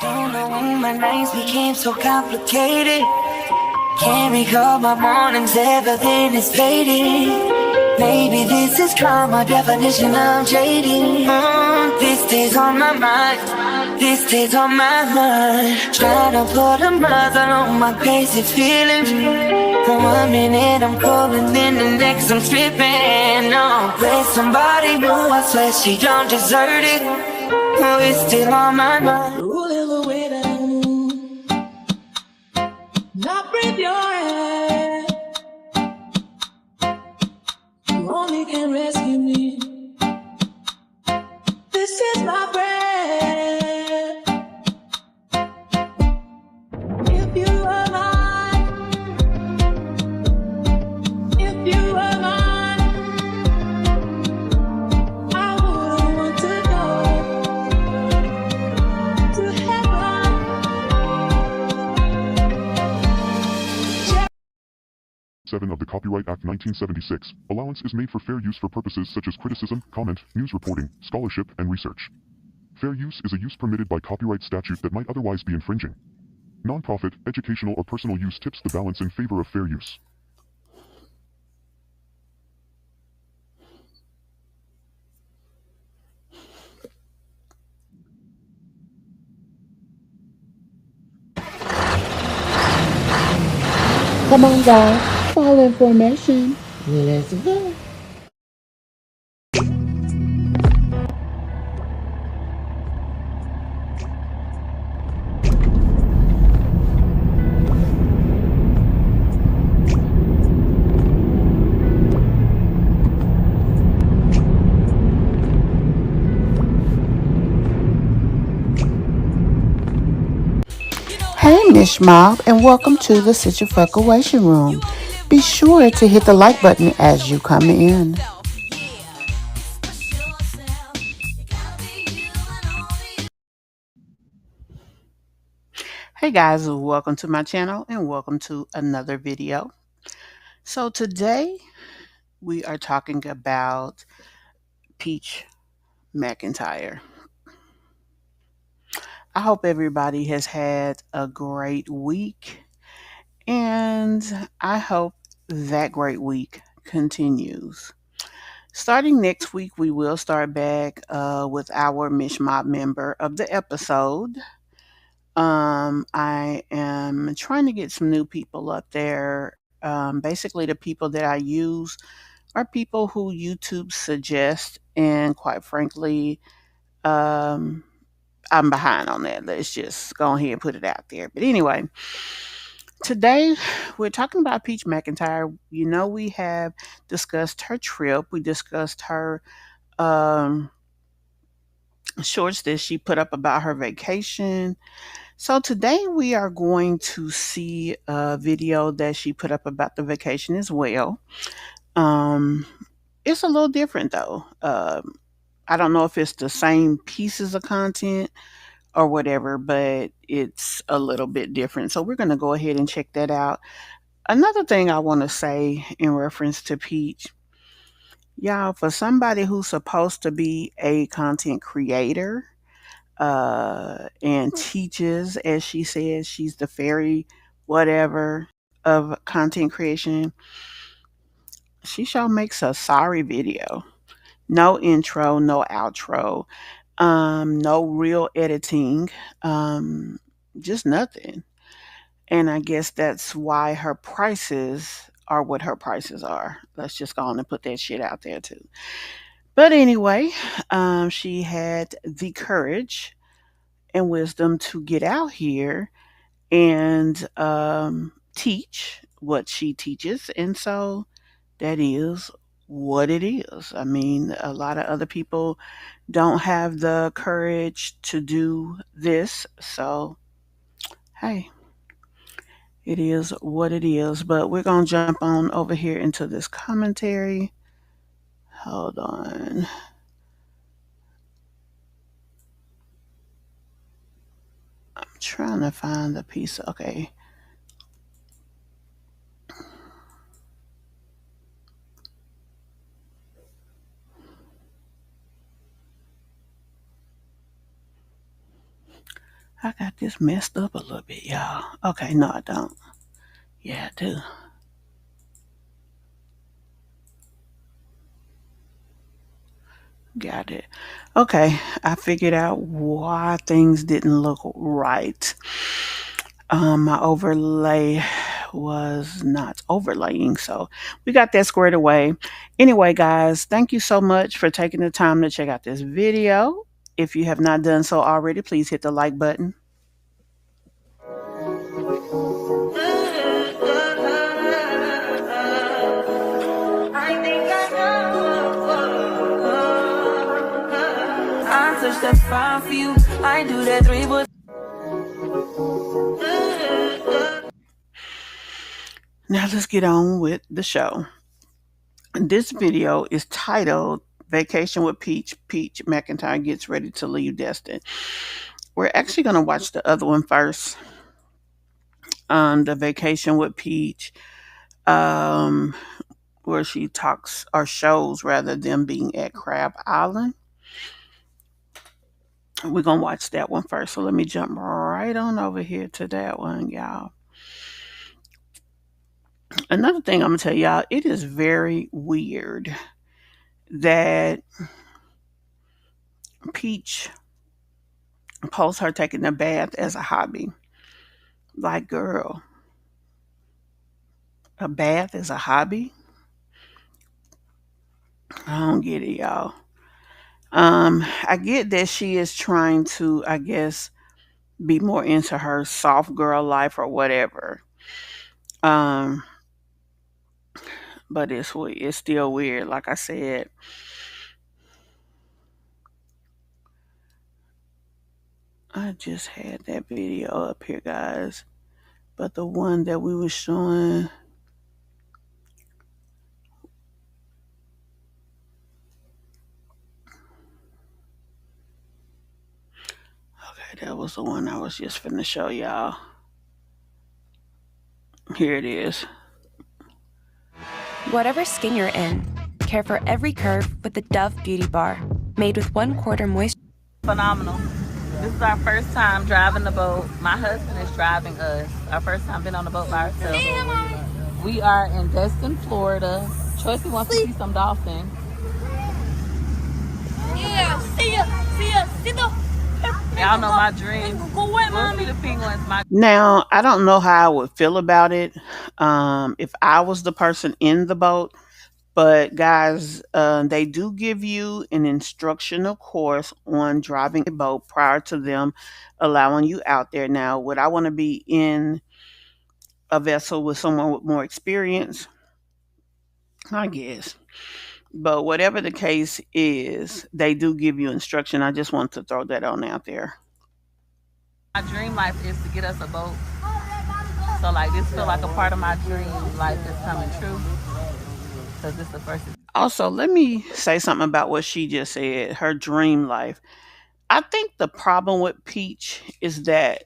Don't know when my nights became so complicated. Can't recall my mornings, everything is fading. Maybe this is karma, definition of jading. This stays on my mind, this stays on my mind. Trying to put a muzzle on my crazy feelings. For 1 minute I'm cold and then the next I'm stripping. No, with somebody new, I swear she don't deserve it. Oh, it's still on my mind. Ruling the way that I move, not breathe your air. You only can rescue me. This is my prayer. If you were mine, if you were mine, I wouldn't want to go to heaven. 7 of the Copyright Act 1976, allowance is made for fair use for purposes such as criticism, comment, news reporting, scholarship, and research. Fair use is a use permitted by copyright statute that might otherwise be infringing. Non-profit, educational, or personal use tips the balance in favor of fair use. Come on, guys. Follow information. Let's go. Hey, Mish Mob, and welcome to the Situation Room. Be sure to hit the like button as you come in. Hey guys, welcome to my channel and welcome to another video. So today we are talking about Peach Mcintyre. I hope everybody has had a great week, and I hope that great week continues. Starting next week, we will start back with our Mish Mob member of the episode. I am trying to get some new people up there. Basically, the people that I use are people who YouTube suggests, and quite frankly, I'm behind on that. Let's just go ahead and put it out there. But anyway, today we're talking about Peach Mcintyre. You know, we have discussed her trip. We discussed her shorts that she put up about her vacation. So today we are going to see a video that she put up about the vacation as well. It's a little different though. I don't know if it's the same pieces of content or whatever, but it's a little bit different. So we're going to go ahead and check that out. Another thing I want to say in reference to Peach, y'all, for somebody who's supposed to be a content creator and teaches, as she says, she's the fairy whatever of content creation, she sure makes a sorry video. No intro, no outro, no real editing, just nothing. And I guess that's why her prices are what her prices are. Let's just go on and put that shit out there too. But anyway, she had the courage and wisdom to get out here and teach what she teaches. And so that is what it is. I mean, a lot of other people don't have the courage to do this. So, hey, it is what it is. But we're going to jump on over here into this commentary. Hold on. I'm trying to find the piece. Okay. I got this messed up a little bit, y'all. Okay, no, I don't. Yeah, I do. Got it. Okay, I figured out why things didn't look right. My overlay was not overlaying, so we got that squared away. Anyway, guys, thank you so much for taking the time to check out this video. If you have not done so already, please hit the like button. I think I know. I touch that fire for you. I do that three, but Now let's get on with the show. This video is titled Vacation with Peach. Peach Mcintyre gets ready to leave Destin. We're actually going to watch the other one first. The Vacation with Peach, um, where she talks or shows rather than being at Crab Island. We're going to watch that one first. So let me jump right on over here to that one, y'all. Another thing I'm going to tell y'all, it is very weird that Peach posts her taking a bath as a hobby. Like, girl, a bath is a hobby? I don't get it, y'all. I get that she is trying to, I guess, be more into her soft girl life or whatever. Um, but it's still weird. Like I said, I just had that video up here, guys. But the one that we were showing, okay, that was the one I was just finna show y'all. Here it is. Whatever skin you're in, care for every curve with the Dove Beauty Bar, made with 1/4 moisture. Phenomenal. This is our first time driving the boat. My husband is driving us. Our first time being on the boat by ourselves. We are in Destin, Florida. Choice wants to see some dolphins. Yeah, see ya, see the. Y'all know my dream. We'll see the penguins. Now, I don't know how I would feel about it if I was the person in the boat. But guys, they do give you an instructional course on driving a boat prior to them allowing you out there. Now, would I want to be in a vessel with someone with more experience? I guess. But whatever the case is, they do give you instruction. I just want to throw that on out there. My dream life is to get us a boat. So like this feel like a part of my dream life is coming true. Because this is the first. Also, let me say something about what she just said, her dream life. I think the problem with Peach is that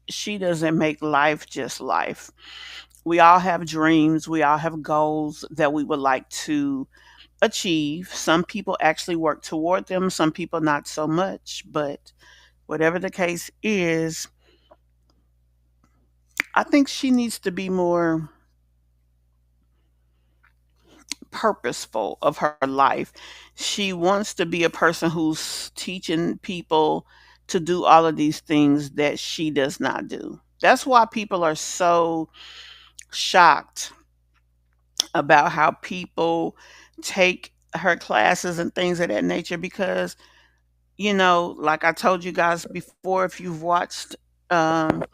she doesn't make life just life. We all have dreams, we all have goals that we would like to achieve. Some people actually work toward them, some people not so much. But whatever the case is, I think she needs to be more purposeful of her life. She wants to be a person who's teaching people to do all of these things that she does not do. That's why people are so shocked about how people take her classes and things of that nature because, like I told you guys before, if you've watched a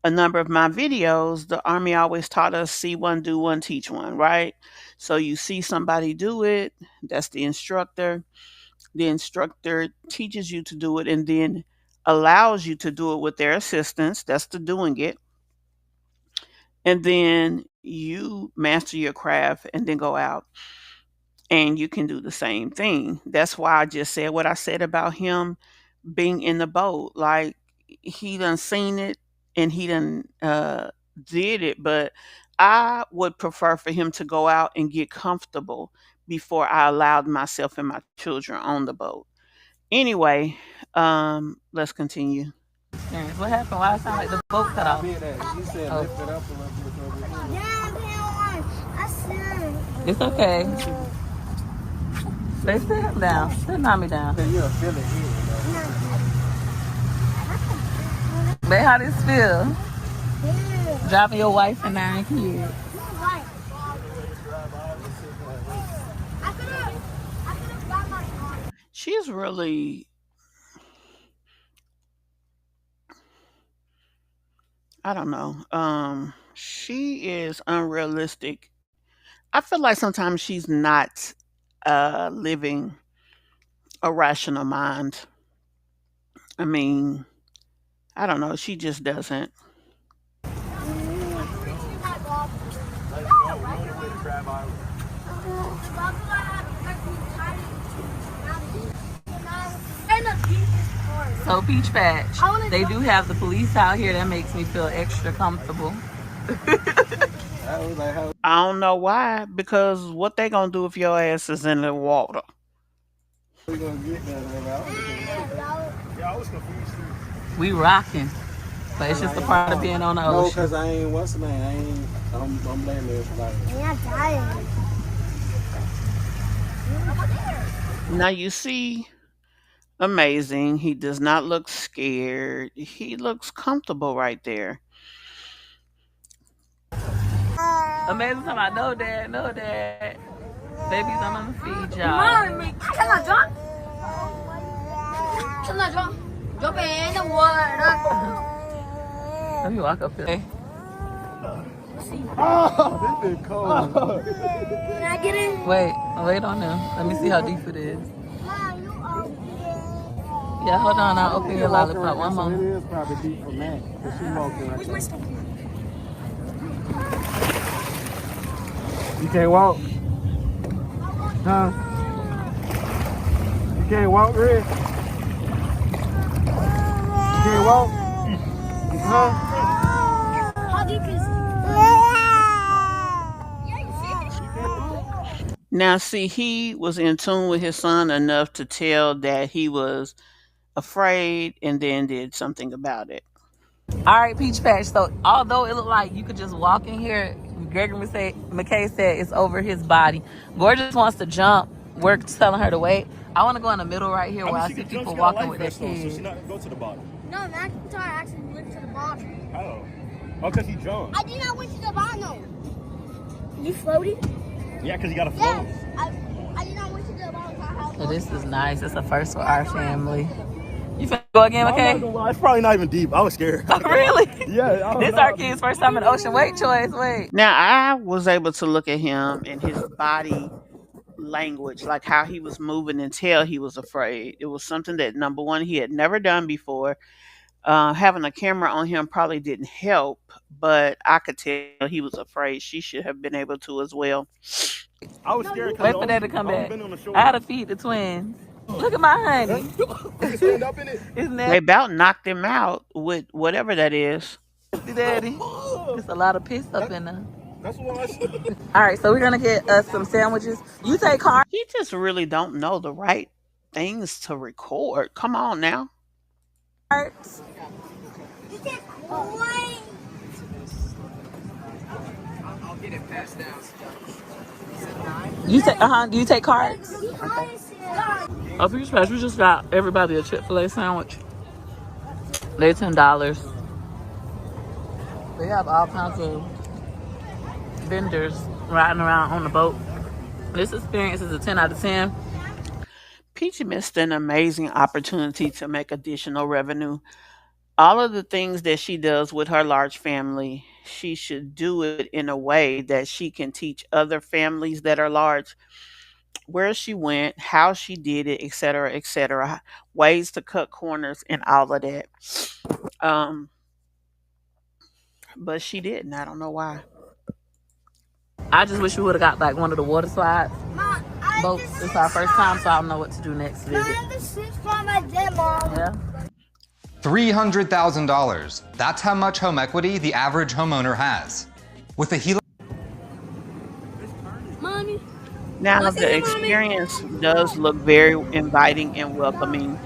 number of my videos, the Army always taught us see one, do one, teach one, right? So you see somebody do it, that's the instructor. The instructor teaches you to do it and then allows you to do it with their assistance. That's the doing it. And then you master your craft and then go out and you can do the same thing. That's why I just said what I said about him being in the boat. Like he done seen it and he done did it, but I would prefer for him to go out and get comfortable before I allowed myself and my children on the boat. Anyway, let's continue. Experience. What happened? Why it sound like the boat cut off? You said lift it up a little bit over here. It's okay. They sit him down. Sit mommy down. You'll feel it here. Babe, how this feel? Dropping your wife and 9 kids. She's really, I don't know. She is unrealistic. I feel like sometimes she's not living a rational mind. I mean, I don't know. She just doesn't. So Peach Patch, they do have the police out here. That makes me feel extra comfortable. I don't know why, because what they gonna do if your ass is in the water? We're gonna get that. Yeah, I was confused too. We rocking, but it's just a part of being on the No, ocean. cause I ain't. What's the name? I'm laying there for like. Now you see, amazing. He does not look scared. He looks comfortable right there. Amazing time. I know that, no dad. Babies, I'm gonna feed y'all. Mommy, can I jump? Can I jump? Jump in the water. Let me walk up here. Oh, this is cold. Can I get in? Wait on them. Let me see how deep it is. Mom, you are Yeah, hold on. I'll open your lollipop. One It moment. is probably deep from that. Cause she walking like Where's my stuff? You can't walk. Huh? You can't walk, Red? You can't walk? Huh? How deep is Now, see, he was in tune with his son enough to tell that he was afraid and then did something about it. All right, Peach Patch. So although it looked like you could just walk in here, Gregory McKay said it's over his body. Gorgeous wants to jump. We're telling her to wait. I want to go in the middle right here where I see people walking with their kids. So she not go to the bottom. No, Mcintyre actually went to the bottom. How? Oh, because he jumped. I did not went to the bottom. You floated? Yeah, because you got to float. Yes. I did not went to the bottom. So this is nice. It's a first for our family. You finna go again, I'm not McKay? gonna lie, it's probably not even deep. I was scared. Really? Yeah. This our kid's first time in the ocean. Wait, Choice, wait. Now, I was able to look at him and his body language, like how he was moving and tell he was afraid. It was something that, number one, he had never done before. Having a camera on him probably didn't help, but I could tell he was afraid. She should have been able to as well. I was scared. Wait for that to come back. I had to feed the twins. Look at my honey. Stand up in it. Isn't They that about knocked him out with whatever that is. nasty, Daddy? There's a lot of piss up in there. That's what I said. All right, so we're gonna get us some sandwiches. You take cards. He just really don't know the right things to record. Come on now. You take Do you take cards? Oh, Peach Patch, we just got everybody a Chick-fil-A sandwich. They're $10. They have all kinds of vendors riding around on the boat. This experience is a 10 out of 10. Peachy missed an amazing opportunity to make additional revenue. All of the things that she does with her large family, she should do it in a way that she can teach other families that are large where she went, how she did it, et cetera, ways to cut corners and all of that. Um, but she didn't. I don't know why. I just wish we would have got like one of the water slides. Mom, Boats. It's our first time, so I don't know what to do next visit. Yeah. $300,000. That's how much home equity the average homeowner has. With a HELOC. Mommy. Now, the experience does look very inviting and welcoming.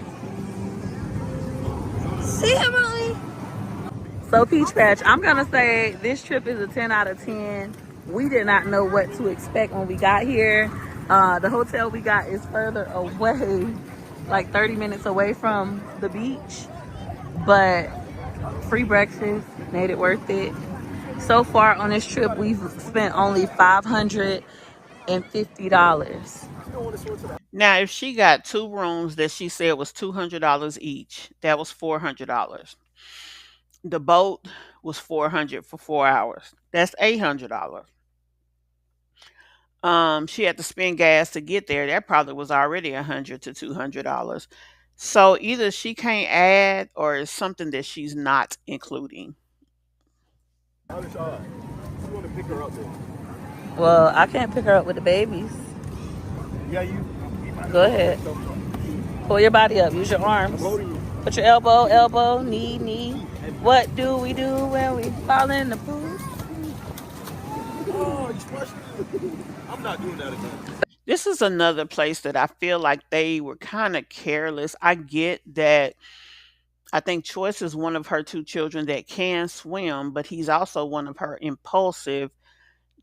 So Peach Patch, I'm gonna say this trip is a 10 out of 10. We did not know what to expect when we got here. The hotel we got is further away, like 30 minutes away from the beach, but free breakfast made it worth it. So far on this trip, we've spent only $550. Now, if she got two rooms that she said was $200 each, that was $400. The boat was 400 for 4 hours. That's $800. She had to spend gas to get there. That probably was already $100 to $200. So either she can't add or it's something that she's not including. You want to pick her up there? Well, I can't pick her up with the babies. Yeah, you. Go ahead. Pull your body up. Use your arms. Put your elbow, knee. What do we do when we fall in the pool? Oh, you smushed me. I'm not doing that again. This is another place that I feel like they were kind of careless. I get that. I think Choice is one of her two children that can swim, but he's also one of her impulsive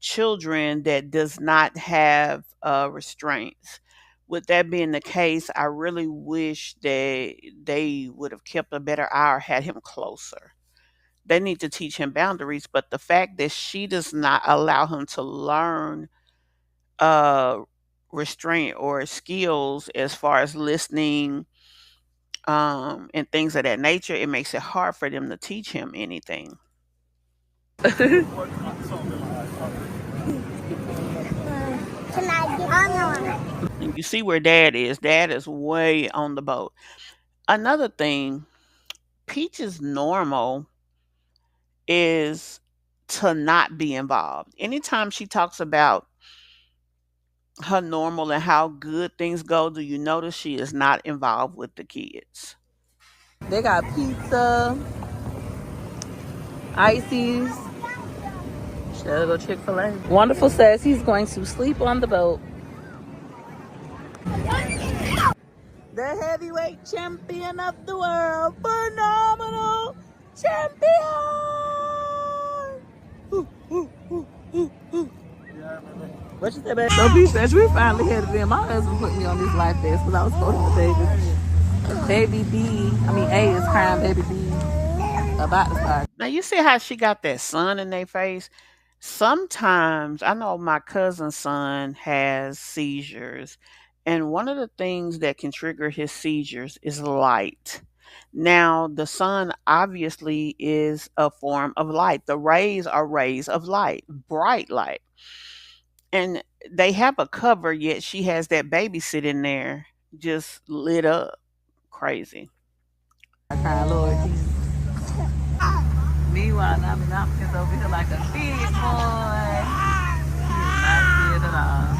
children that does not have restraints. With that being the case, I really wish that they would have kept a better eye or had him closer. They need to teach him boundaries, but the fact that she does not allow him to learn uh, restraint or skills as far as listening and things of that nature, it makes it hard for them to teach him anything. Can I get on one? And you see where dad is. Dad is way on the boat. Another thing, Peach's normal is to not be involved. Anytime she talks about her normal and how good things go, do you notice she is not involved with the kids? They got pizza, ices. Should go Chick-fil-A. Wonderful says he's going to sleep on the boat. The heavyweight champion of the world, phenomenal champion. What you say, baby? So, Peach Patch, we finally headed in. My husband put me on this life vest because I was holding the baby. Baby B, I mean A is crying, baby B about to start. Now you see how she got that sun in their face? Sometimes I know my cousin's son has seizures, and one of the things that can trigger his seizures is light. Now, the sun obviously is a form of light. The rays are rays of light, bright light. And they have a cover, yet she has that baby sitting there just lit up crazy. Crying, Lord Jesus. Meanwhile, Nami Napkins over here like a big boy. He's not scared at all.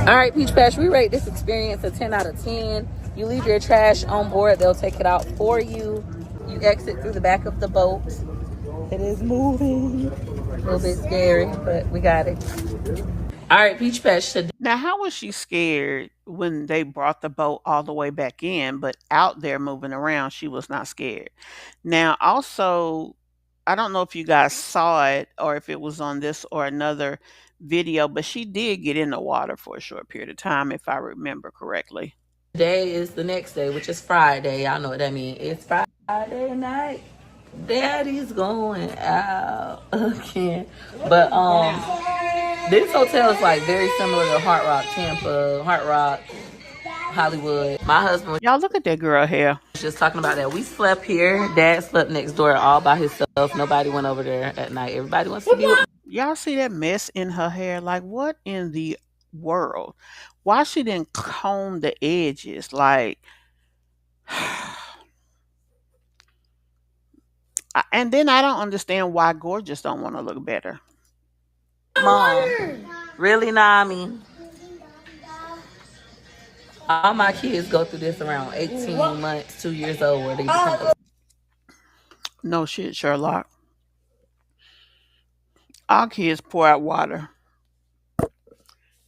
All right, Peach Patch, we rate this experience a 10 out of 10. You leave your trash on board, they'll take it out for you. You exit through the back of the boat. It is moving. A little bit scary, but we got it. All right, Peach Patch. Now, how was she scared when they brought the boat all the way back in, but out there moving around, she was not scared? Now, also, I don't know if you guys saw it or if it was on this or another video, but she did get in the water for a short period of time, if I remember correctly. Today is the next day, which is Friday. Y'all know what that means. It's Friday night. Daddy's going out again. But this hotel is like very similar to Hard Rock Tampa, Hard Rock Hollywood. My husband was Y'all look at that girl hair. just talking about that. We slept here. Dad slept next door all by himself. Nobody went over there at night. Everybody wants to be with Y'all see that mess in her hair? Like, what in the world? Why she didn't comb the edges? Like, and then I don't understand why Gorgeous don't want to look better. Mom. Really, Nami? All my kids go through this around 18 months, 2 years old, where they become. No shit, Sherlock. Our kids pour out water.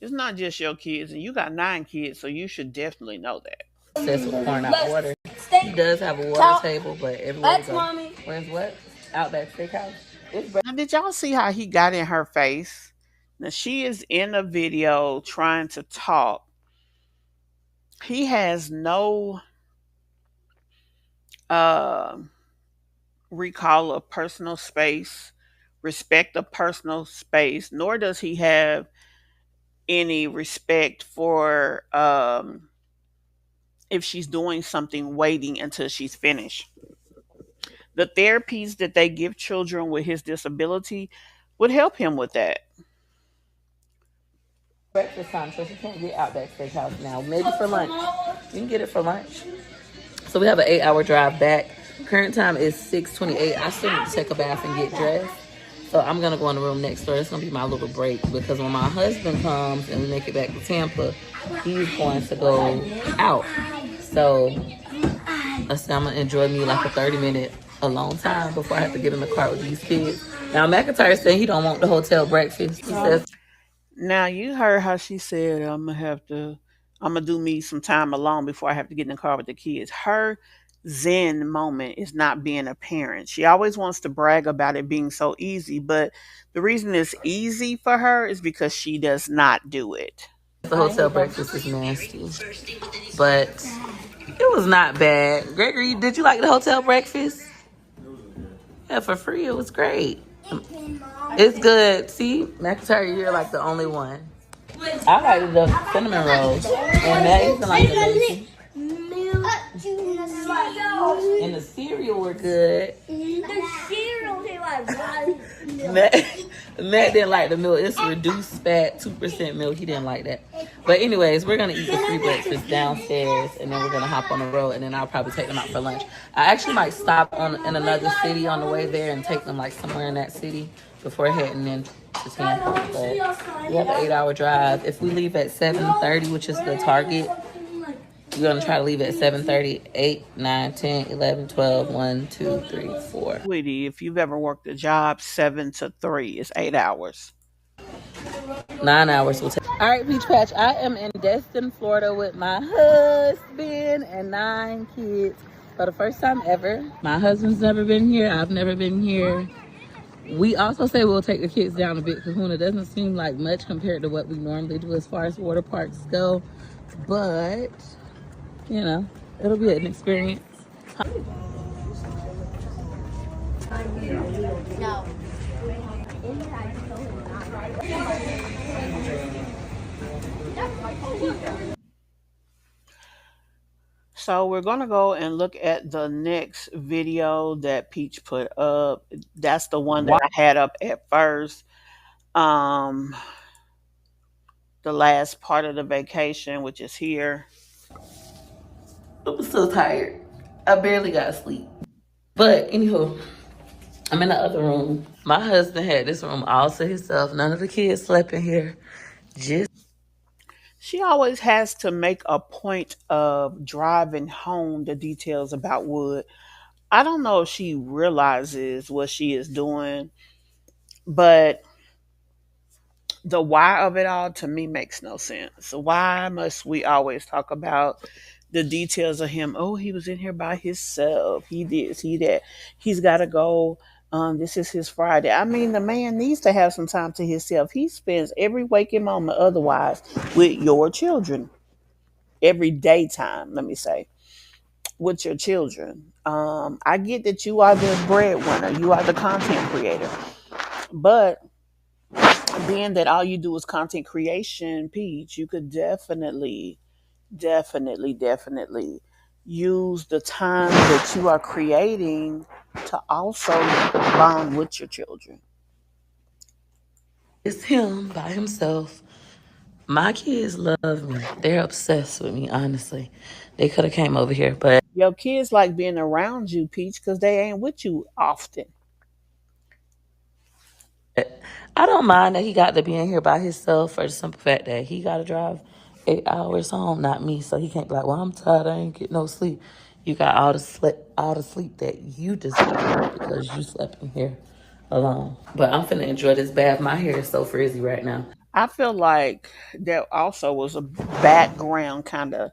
It's not just your kids, and you got 9 kids, so you should definitely know that. Obsessed with pouring out water. He does have a water table, but everywhere we go. Where's what? Outback Steakhouse. Now, did y'all see how he got in her face? Now, she is in a video trying to talk. He has no recall of personal space, respect of personal space, nor does he have any respect for if she's doing something, waiting until she's finished. The therapies that they give children with his disability would help him with that. Breakfast time, so you can't get Outback Steakhouse now. Maybe for lunch. You can get it for lunch. So we have an 8-hour drive back. Current time is 6:28. I still need to take a bath and get dressed. So I'm gonna go in the room next door. It's gonna be my little break because when my husband comes and we make it back to Tampa, he's going to go out. So I said I'm gonna enjoy me like a 30-minute alone time before I have to get in the car with these kids. Now Mcintyre said he don't want the hotel breakfast. He says, now you heard how she said I'm gonna do me some time alone before I have to get in the car with the kids. Her zen moment is not being a parent. She always wants to brag about it being so easy, but the reason it's easy for her is because she does not do it. the hotel breakfast is nasty, but it was not bad. Gregory, did you like the hotel breakfast? Yeah, for free, it was great. It's good. See, Mcintyre, you're like the only one. I like the cinnamon rolls, and Matt even like the lazy. And the cereal were good. The cereal tastes like Matt didn't like the milk. It's reduced fat, 2% milk. He didn't like that. But anyways, we're going to eat the free breakfast downstairs, and then we're going to hop on the road, and then I'll probably take them out for lunch. I actually might stop in another city on the way there and take them like somewhere in that city before heading into Tampa. But we have an 8-hour drive. If we leave at 7:30, which is the target, we're going to try to leave at 7:30, 8, 9, 10, 11, 12, 1, 2, 3, 4. Sweetie, if you've ever worked a job 7 to 3, it's 8 hours. 9 hours will take. All right, Peach Patch, I am in Destin, Florida with my husband and 9 kids for the first time ever. My husband's never been here. I've never been here. We also say we'll take the kids down a bit. Kahuna doesn't seem like much compared to what we normally do as far as water parks go, but you know, it'll be an experience. No. So we're going to go and look at the next video that Peach put up. That's the one that I had up at first. The last part of the vacation, which is here. I was so tired. I barely got sleep. But anywho, I'm in the other room. My husband had this room all to himself. None of the kids slept in here. She always has to make a point of driving home the details about Wood. I don't know if she realizes what she is doing, but the why of it all to me makes no sense. So why must we always talk about the details of him? Oh, he was in here by himself. He this, he that. He's got to go. This is his Friday. I mean, the man needs to have some time to himself. He spends every waking moment otherwise with your children. Every daytime, let me say, with your children. I get that you are the breadwinner. You are the content creator. But being that all you do is content creation, Peach, you could definitely use the time that you are creating to also bond with your children. It's him by himself. My kids love me. They're obsessed with me, honestly. They could have came over here, but Your kids like being around you, Peach, because they ain't with you often. I don't mind that he got to be in here by himself for the simple fact that he got to drive 8 hours home, not me. So he can't be like, well, I'm tired. I ain't get no sleep. You got all the sleep that you deserve because you slept in here alone. But I'm finna enjoy this bath. My hair is so frizzy right now. I feel like there also was a background kind of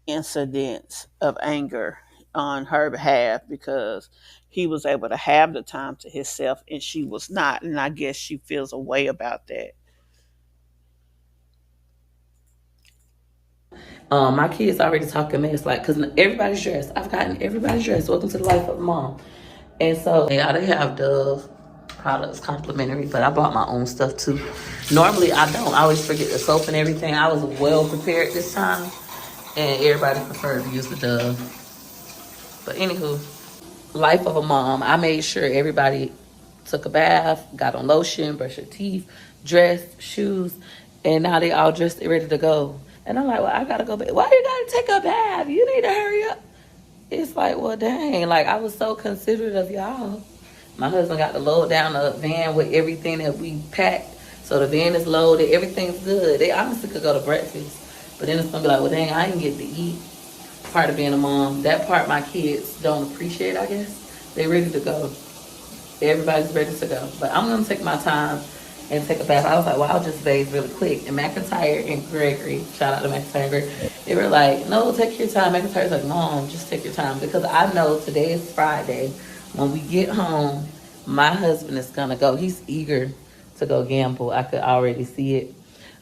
incidents of anger on her behalf because he was able to have the time to himself and she was not. And I guess she feels a way about that. My kids already talking mess, like, cause everybody's dressed. I've gotten everybody's dressed. Welcome to the life of mom. And so yeah, they have Dove products complimentary, but I bought my own stuff too. Normally I don't. I always forget the soap and everything. I was well prepared this time, and everybody preferred to use the Dove. But anywho, life of a mom. I made sure everybody took a bath, got on lotion, brushed their teeth, dressed, shoes, and now they all dressed ready to go. And I'm like, well, I gotta go back. Why you gotta take a bath? You need to hurry up. It's like, well, dang, like I was so considerate of y'all. My husband got to load down the van with everything that we packed. So the van is loaded, everything's good. They honestly could go to breakfast. But then it's gonna be like, well, dang, I didn't get to eat. Part of being a mom. That part my kids don't appreciate, I guess. They ready to go. Everybody's ready to go. But I'm gonna take my time and take a bath. I was like, well, I'll just bathe really quick. And McIntyre and Gregory, shout out to McIntyre and Gregory, they were like, no, take your time. McIntyre's like, Mom, just take your time. Because I know today is Friday. When we get home, my husband is gonna go. He's eager to go gamble. I could already see it.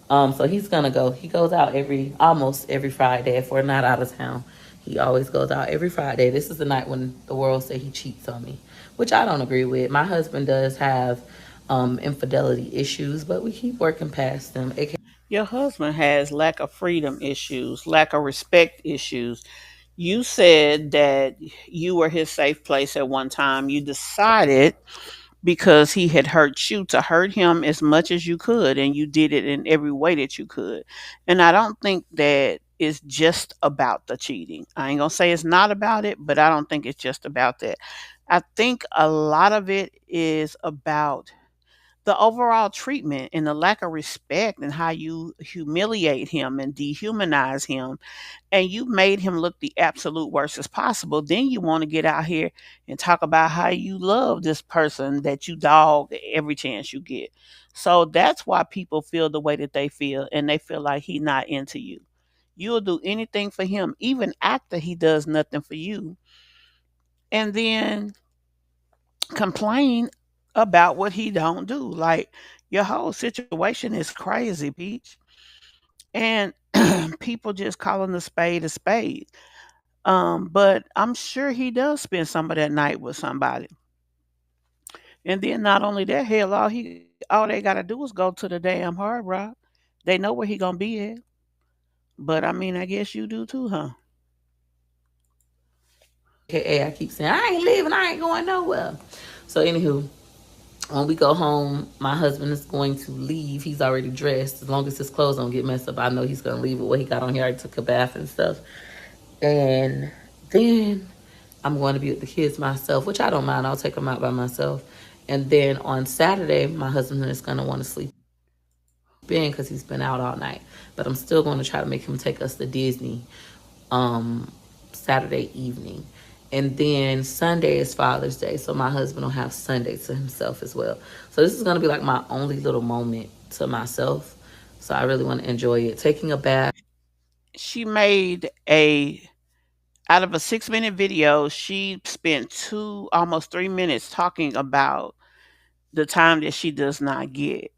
So he's gonna go. He goes out almost every Friday if we're not out of town. He always goes out every Friday. This is the night when the world say he cheats on me, which I don't agree with. My husband does have infidelity issues, but we keep working past them. Your husband has lack of freedom issues, lack of respect issues. You said that you were his safe place at one time. You decided because he had hurt you to hurt him as much as you could, and you did it in every way that you could. And I don't think that it's just about the cheating. I ain't gonna say it's not about it, but I don't think it's just about that. I think a lot of it is about the overall treatment and the lack of respect and how you humiliate him and dehumanize him, and you made him look the absolute worst as possible. Then you want to get out here and talk about how you love this person that you dog every chance you get. So that's why people feel the way that they feel, and they feel like he's not into you. You'll do anything for him even after he does nothing for you, and then complain about what he don't do. Like, your whole situation is crazy, Peach. And people just calling a spade a spade. But I'm sure he does spend some of that night with somebody. And then not only that, hell, all they gotta do is go to the damn Hard Rock. They know where he gonna be at. But I mean, I guess you do too, huh? AKA, I keep saying, I ain't leaving, I ain't going nowhere. So anywho, when we go home, my husband is going to leave. He's already dressed. As long as his clothes don't get messed up, I know he's going to leave with what he got on here. I took a bath and stuff. And then I'm going to be with the kids myself, which I don't mind. I'll take them out by myself. And then on Saturday, my husband is going to want to sleep in because he's been out all night. But I'm still going to try to make him take us to Disney Saturday evening. And then Sunday is Father's Day, so my husband will have Sunday to himself as well. So this is going to be like my only little moment to myself. So I really want to enjoy it. Taking a bath. She made a out of a 6-minute video, she spent almost 3 minutes talking about the time that she does not get.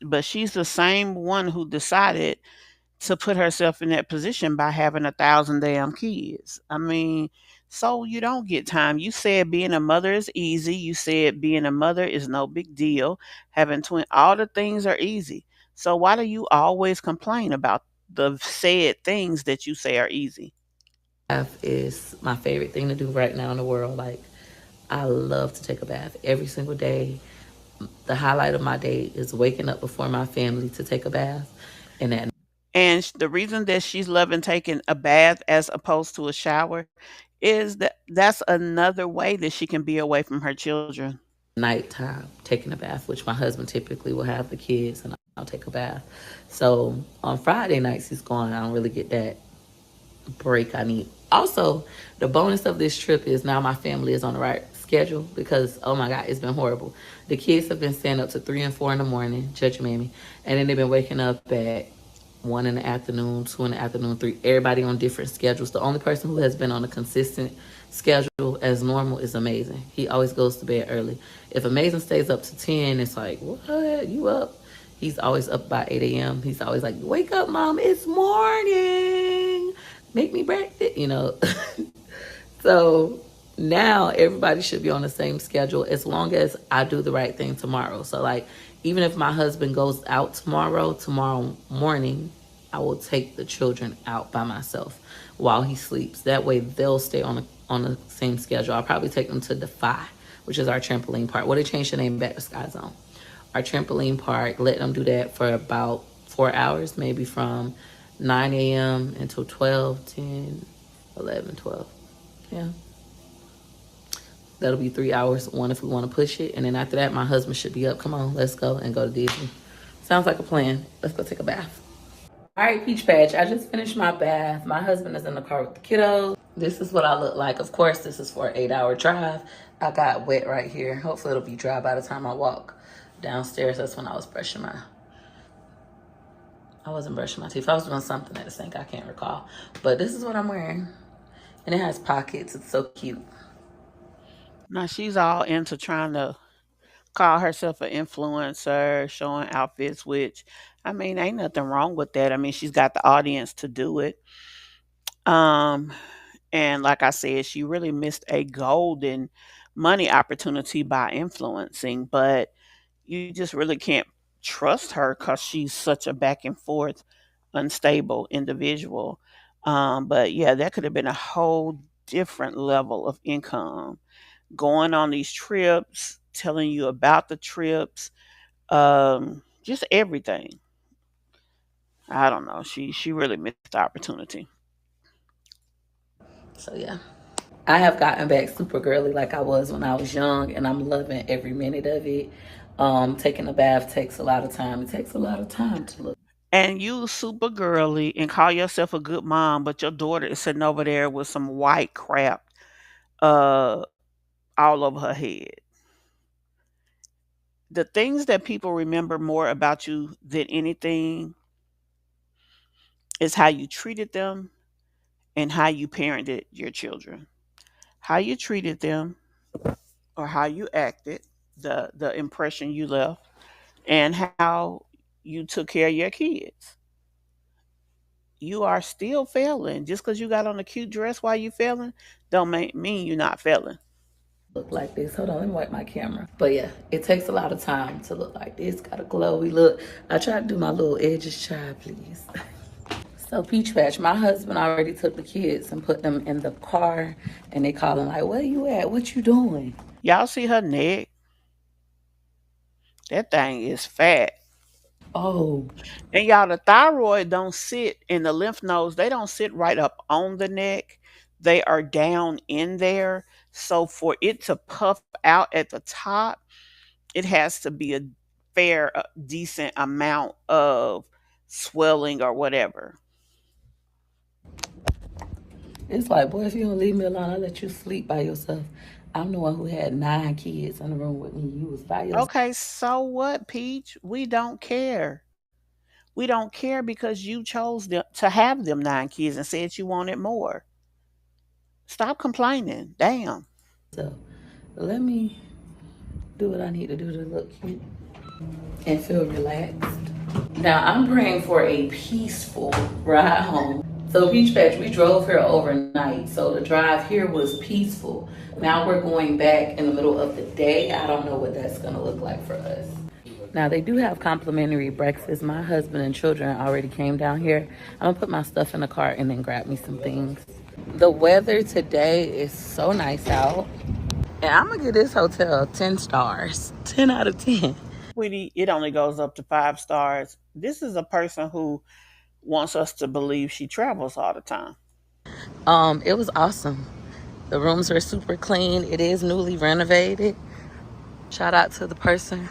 But she's the same one who decided to put herself in that position by having 1,000 damn kids. I mean, so you don't get time. You said being a mother is easy. You said being a mother is no big deal. Having all the things are easy. So why do you always complain about the said things that you say are easy? Bath is my favorite thing to do right now in the world. Like, I love to take a bath every single day. The highlight of my day is waking up before my family to take a bath. And at And the reason that she's loving taking a bath as opposed to a shower is that that's another way that she can be away from her children. nighttime, taking a bath, which my husband typically will have the kids and I'll take a bath. So on Friday nights, he's gone. I don't really get that break I need. Also, the bonus of this trip is now my family is on the right schedule because, oh my God, it's been horrible. The kids have been staying up to 3 and 4 in the morning, judge mammy, and then they've been waking up at 1 in the afternoon, 2 in the afternoon, 3. Everybody on different schedules. The only person who has been on a consistent schedule as normal is Amazing. He always goes to bed early. If Amazing stays up to 10, it's like, what? You up? He's always up by 8 a.m. He's always like, wake up, mom, it's morning. Make me breakfast, you know. So now everybody should be on the same schedule as long as I do the right thing tomorrow. So like, even if my husband goes out tomorrow morning, I will take the children out by myself while he sleeps. That way they'll stay on the same schedule. I'll probably take them to Defy, which is our trampoline park. Well, they changed the name back to Sky Zone. Our trampoline park, let them do that for about 4 hours, maybe from 9 a.m. until 12, 10, 11, 12. Yeah. That'll be 3 hours, one if we want to push it. And then after that, my husband should be up. Come on, let's go and go to Disney. Sounds like a plan. Let's go take a bath. All right, Peach Patch, I just finished my bath. My husband is in the car with the kiddos. This is what I look like. Of course, this is for an 8-hour drive. I got wet right here. Hopefully it'll be dry by the time I walk downstairs. That's when I wasn't brushing my teeth. I was doing something at the sink, I can't recall. But this is what I'm wearing. And it has pockets. It's so cute. Now she's all into trying to call herself an influencer, showing outfits, which I mean, ain't nothing wrong with that. I mean, she's got the audience to do it. Um, and like I said, she really missed a golden money opportunity by influencing, but you just really can't trust her because she's such a back and forth, unstable individual. But yeah, that could have been a whole different level of income. Going on these trips, telling you about the trips, just everything. I don't know. She really missed the opportunity. So yeah. I have gotten back super girly like I was when I was young, and I'm loving every minute of it. Taking a bath takes a lot of time. It takes a lot of time to look. And you super girly and call yourself a good mom, but your daughter is sitting over there with some white crap uh all over her head. The things that people remember more about you than anything is how you treated them and how you parented your children. How you treated them or how you acted, the impression you left, and how you took care of your kids. You are still failing. Just because you got on a cute dress while you failing, don't mean you're not failing. Look like this. Hold on, let me wipe my camera. But yeah, it takes a lot of time to look like this. Got a glowy look. I try to do my little edges, child, please. So Peach Patch, my husband already took the kids and put them in the car, and they calling like, "Where you at? What you doing?" Y'all see her neck? That thing is fat. Oh, And y'all, the thyroid don't sit in the lymph nodes. They don't sit right up on the neck. They are down in there. So for it to puff out at the top, it has to be a fair, decent amount of swelling or whatever. it's like, boy, if you don't leave me alone, I'll let you sleep by yourself. I'm the one who had 9 kids in the room with me. You was by yourself. Okay, so what, Peach? We don't care. We don't care because you chose to have them 9 kids and said you wanted more. Stop complaining. Damn. So let me do what I need to do to look cute and feel relaxed. Now I'm praying for a peaceful ride home. So Peach Patch, we drove here overnight. So the drive here was peaceful. Now we're going back in the middle of the day. I don't know what that's gonna look like for us. Now they do have complimentary breakfast. My husband and children already came down here. I'm gonna put my stuff in the car and then grab me some things. The weather today is so nice out. And I'm gonna give this hotel 10 stars, 10 out of 10. Sweetie, it only goes up to 5 stars. This is a person who wants us to believe she travels all the time. It was awesome. The rooms are super clean. It is newly renovated. Shout out to the person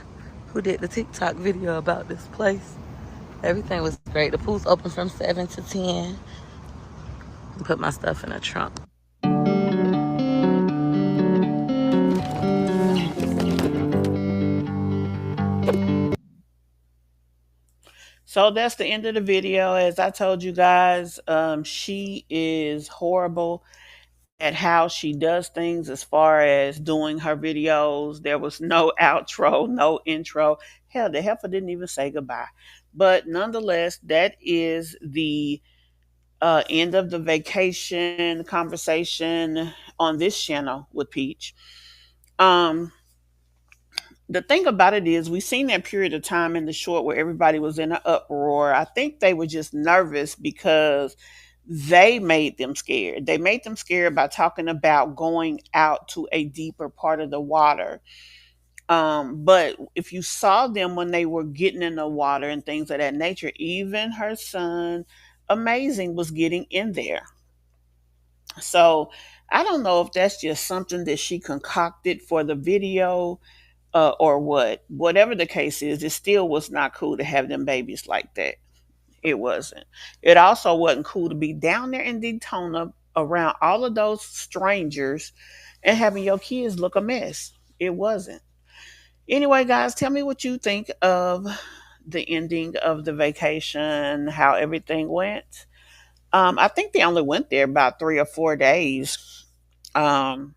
who did the TikTok video about this place. Everything was great. The pool's open from 7 to 10. Put my stuff in a trunk. So that's the end of the video. As I told you guys, she is horrible at how she does things as far as doing her videos. There was no outro, no intro. Hell, the heifer didn't even say goodbye. But nonetheless, that is the end of the vacation conversation on this channel with Peach. The thing about it is, we seen that period of time in the short where everybody was in an uproar. I think they were just nervous because they made them scared. They made them scared by talking about going out to a deeper part of the water. But if you saw them when they were getting in the water and things of that nature, even her son, Amazing, was getting in there. So I don't know if that's just something that she concocted for the video, or what. Whatever the case is, it still was not cool to have them babies like that. It wasn't. It also wasn't cool to be down there in Daytona around all of those strangers and having your kids look a mess. It wasn't. Anyway, guys, tell me what you think of the ending of the vacation, how everything went. I think they only went there about 3 or 4 days. Um,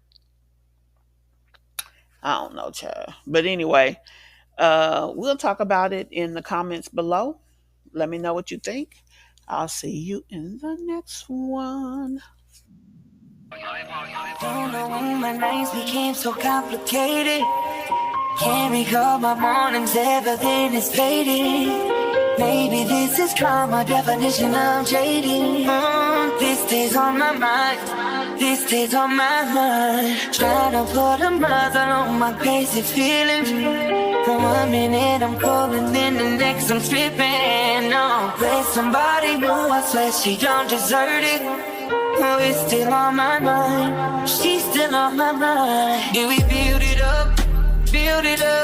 I don't know, child. But anyway, we'll talk about it in the comments below. Let me know what you think. I'll see you in the next one. Don't know when my nights became so complicated. Can't recall my mornings, everything is fading. Maybe this is karma, definition of jading. This stays on my mind, this stays on my mind. Trying to put a mother on my crazy feelings. For 1 minute I'm calling, then the next I'm stripping. No, there's somebody new, I swear she don't deserve it. Oh, it's still on my mind, she's still on my mind. Yeah, we build it up, build it up.